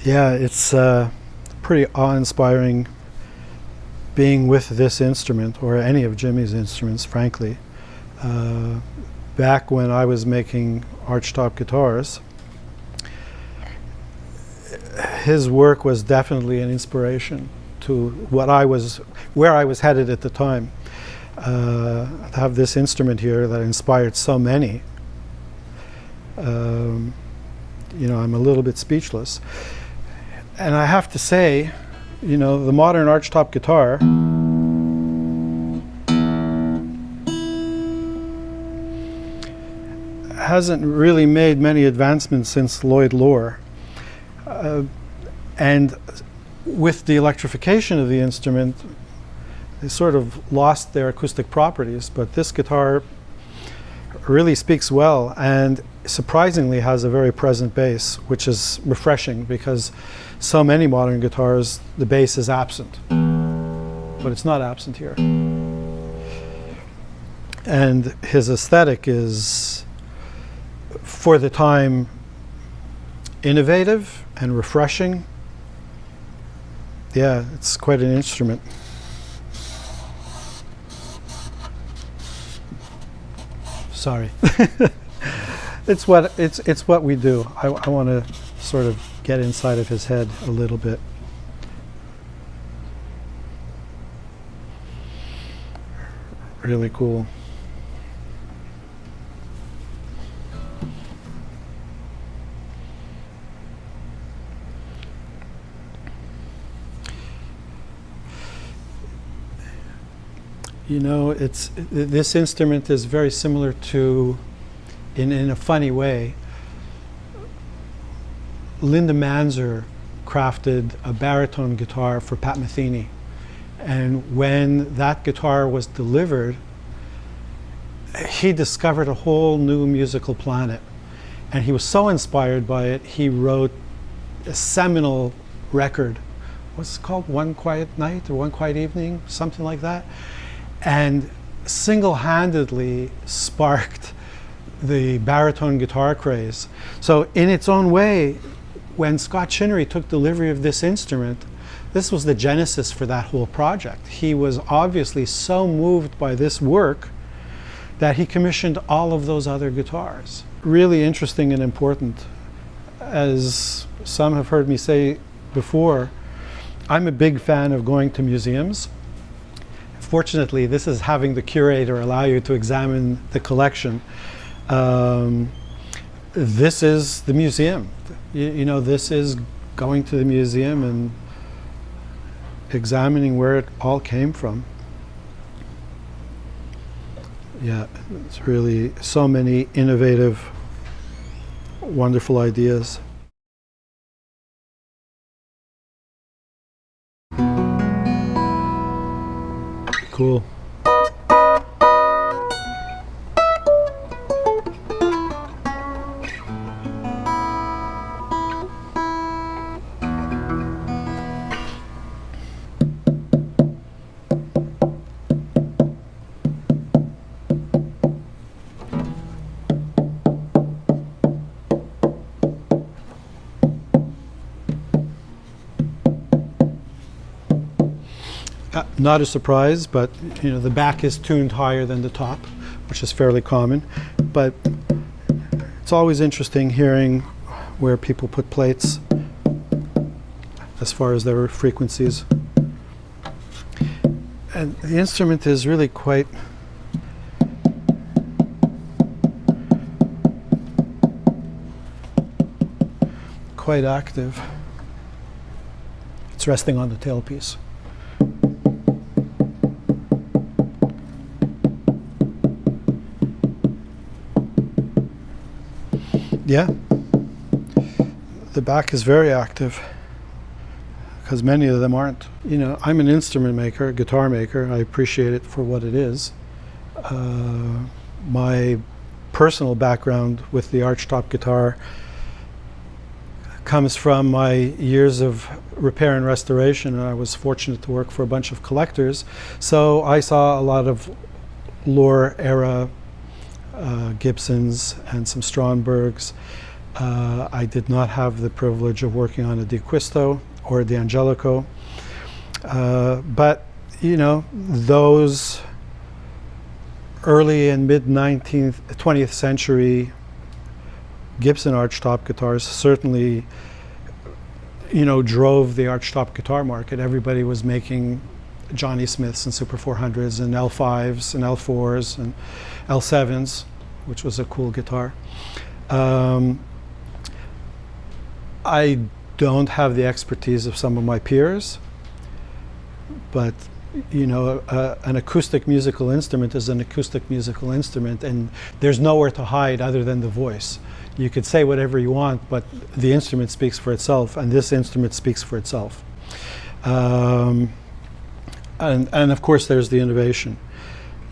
Yeah, it's pretty awe-inspiring being with this instrument, or any of Jimmy's instruments, frankly. Back when I was making Archtop guitars, his work was definitely an inspiration to where I was headed at the time. To have this instrument here that inspired so many, I'm a little bit speechless. And I have to say, the modern Archtop guitar hasn't really made many advancements since Lloyd Loar. And with the electrification of the instrument, they sort of lost their acoustic properties, but this guitar really speaks well and surprisingly has a very present bass, which is refreshing because so many modern guitars, the bass is absent, but it's not absent here. And his aesthetic is, for the time, innovative and refreshing. Yeah, it's quite an instrument. Sorry. It's what we do. I want to sort of get inside of his head a little bit. Really cool. This instrument is very similar to, in a funny way, Linda Manzer crafted a baritone guitar for Pat Metheny. And when that guitar was delivered, he discovered a whole new musical planet. And he was so inspired by it, he wrote a seminal record. What's it called? One Quiet Night or One Quiet Evening? Something like that. And single-handedly sparked the baritone guitar craze. So in its own way, when Scott Chinnery took delivery of this instrument, this was the genesis for that whole project. He was obviously so moved by this work that he commissioned all of those other guitars. Really interesting and important. As some have heard me say before, I'm a big fan of going to museums. Fortunately, this is having the curator allow you to examine the collection. This is the museum. This is going to the museum and examining where it all came from. Yeah, it's really so many innovative, wonderful ideas. Cool. Not a surprise, but the back is tuned higher than the top, which is fairly common. But it's always interesting hearing where people put plates as far as their frequencies. And the instrument is really quite active. It's resting on the tailpiece. Yeah, the back is very active because many of them aren't. I'm an instrument maker, a guitar maker. I appreciate it for what it is. My personal background with the Archtop guitar comes from my years of repair and restoration, and I was fortunate to work for a bunch of collectors. So I saw a lot of Loar era Gibsons and some Strombergs, I did not have the privilege of working on a DeQuisto or a D'Angelico, but you know, those early and mid 20th century Gibson archtop guitars certainly, you know, drove the archtop guitar market. Everybody was making Johnny Smiths and Super 400s and L5s and L4s and L7s, which was a cool guitar. I don't have the expertise of some of my peers, but you know, an acoustic musical instrument is an acoustic musical instrument, and there's nowhere to hide other than the voice. You could say whatever you want, but the instrument speaks for itself, and this instrument speaks for itself. And of course, there's the innovation.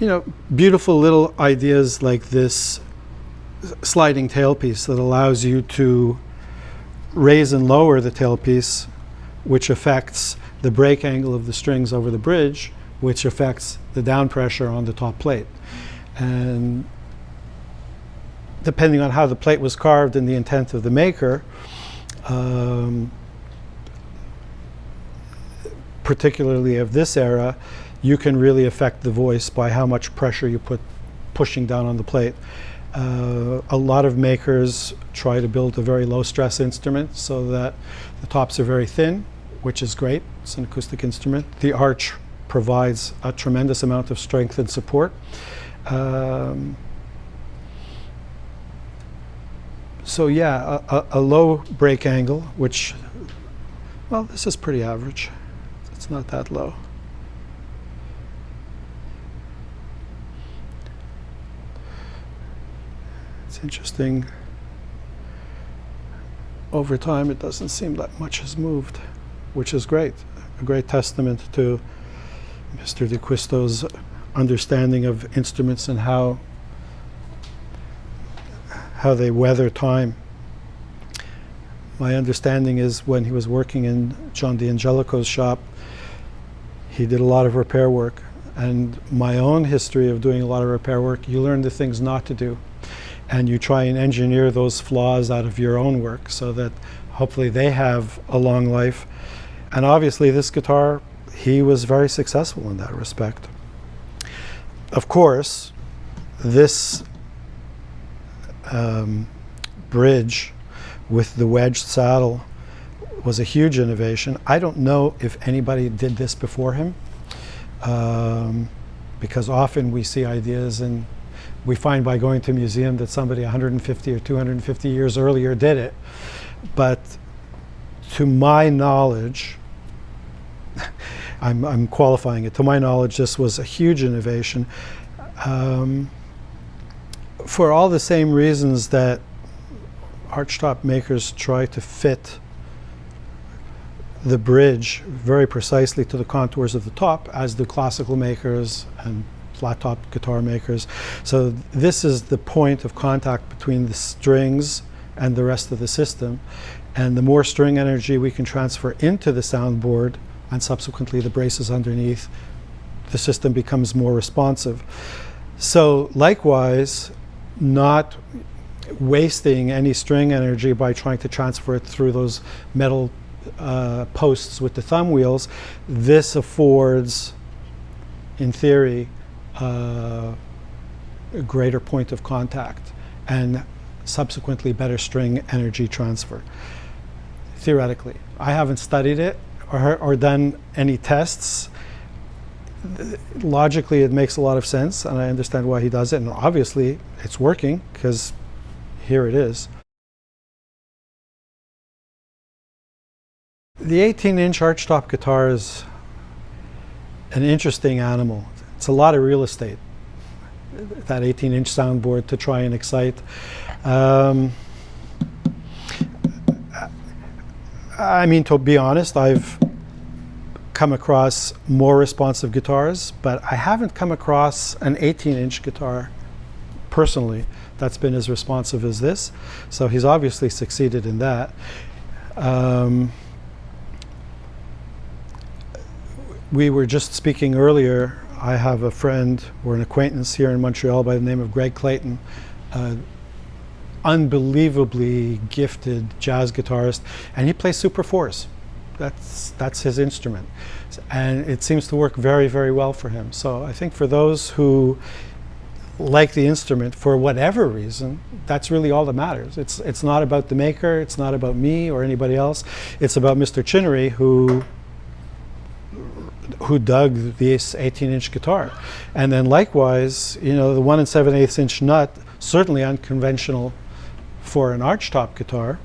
You know, beautiful little ideas like this sliding tailpiece that allows you to raise and lower the tailpiece, which affects the break angle of the strings over the bridge, which affects the down pressure on the top plate. And depending on how the plate was carved and the intent of the maker, particularly of this era, you can really affect the voice by how much pressure you put pushing down on the plate. A lot of makers try to build a very low stress instrument so that the tops are very thin, which is great. It's an acoustic instrument. The arch provides a tremendous amount of strength and support. So yeah, a low break angle, which, well, this is pretty average. It's not that low. It's interesting. Over time, it doesn't seem that much has moved, which is great. A great testament to Mr. DeQuisto's understanding of instruments and how they weather time. My understanding is when he was working in John D'Angelico's shop, he did a lot of repair work. And my own history of doing a lot of repair work, you learn the things not to do. And you try and engineer those flaws out of your own work so that hopefully they have a long life. And obviously this guitar, he was very successful in that respect. Of course, this bridge with the wedged saddle was a huge innovation. I don't know if anybody did this before him, because often we see ideas and we find by going to a museum that somebody 150 or 250 years earlier did it. But to my knowledge, I'm qualifying it, to my knowledge, this was a huge innovation. For all the same reasons that archtop makers try to fit the bridge very precisely to the contours of the top, as do classical makers and flat top guitar makers. So this is the point of contact between the strings and the rest of the system. And the more string energy we can transfer into the soundboard and subsequently the braces underneath, the system becomes more responsive. So likewise, not wasting any string energy by trying to transfer it through those metal posts with the thumb wheels, this affords, in theory, a greater point of contact and subsequently better string energy transfer. Theoretically, I haven't studied it or done any tests. Logically, it makes a lot of sense, and I understand why he does it, and obviously it's working because here it is. The 18-inch archtop guitar is an interesting animal. It's a lot of real estate, that 18-inch soundboard to try and excite. I mean, to be honest, I've come across more responsive guitars, but I haven't come across an 18-inch guitar personally that's been as responsive as this. So he's obviously succeeded in that. We were just speaking earlier. I have a friend or an acquaintance here in Montreal by the name of Greg Clayton. unbelievably gifted jazz guitarist, and he plays super fours. That's his instrument, and it seems to work very, very well for him. So I think for those who like the instrument for whatever reason, that's really all that matters. It's not about the maker, it's not about me or anybody else. It's about Mr. Chinnery, who dug this 18-inch guitar. And then likewise, you know, the 1 7/8 inch nut, certainly unconventional for an archtop guitar.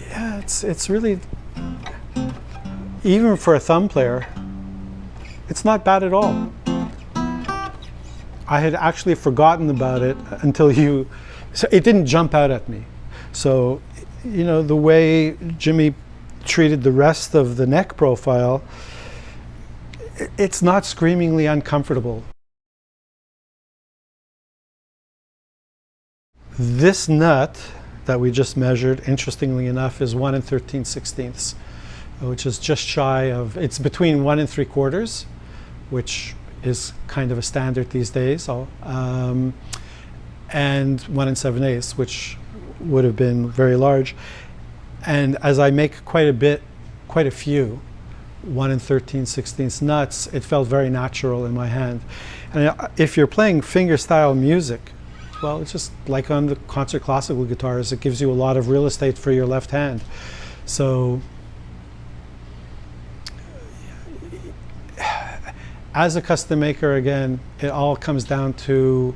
Yeah, it's really, even for a thumb player, it's not bad at all. I had actually forgotten about it until so it didn't jump out at me. So, you know, the way Jimmy treated the rest of the neck profile, it's not screamingly uncomfortable. This nut that we just measured, interestingly enough, is 1 13/16, which is just shy of, it's between 1 3/4, which is kind of a standard these days, and 1 7/8, which would have been very large. And as I make quite a few 1 13/16 nuts, it felt very natural in my hand. And if you're playing fingerstyle music, well, it's just like on the concert classical guitars, it gives you a lot of real estate for your left hand. So as a custom maker, again, it all comes down to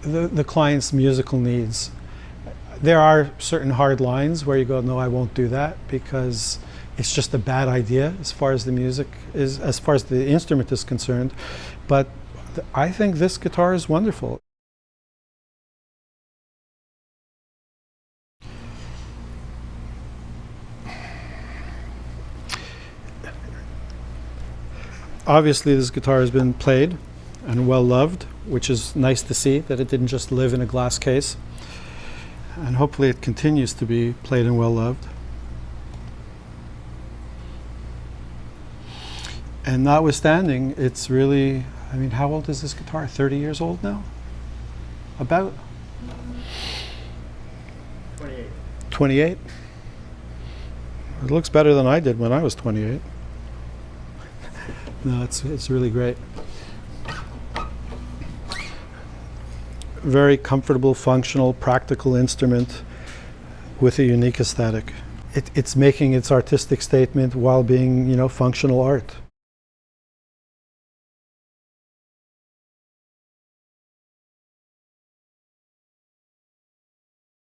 the client's musical needs. There are certain hard lines where you go, no, I won't do that, because it's just a bad idea as far as the music is, as far as the instrument is concerned. But I think this guitar is wonderful. Obviously, this guitar has been played and well loved, which is nice to see that it didn't just live in a glass case. And hopefully it continues to be played and well loved. And notwithstanding, it's really, I mean, how old is this guitar? 30 years old now? About? 28. 28? It looks better than I did when I was 28. No, it's really great. Very comfortable, functional, practical instrument with a unique aesthetic. It's making its artistic statement while being, you know, functional art.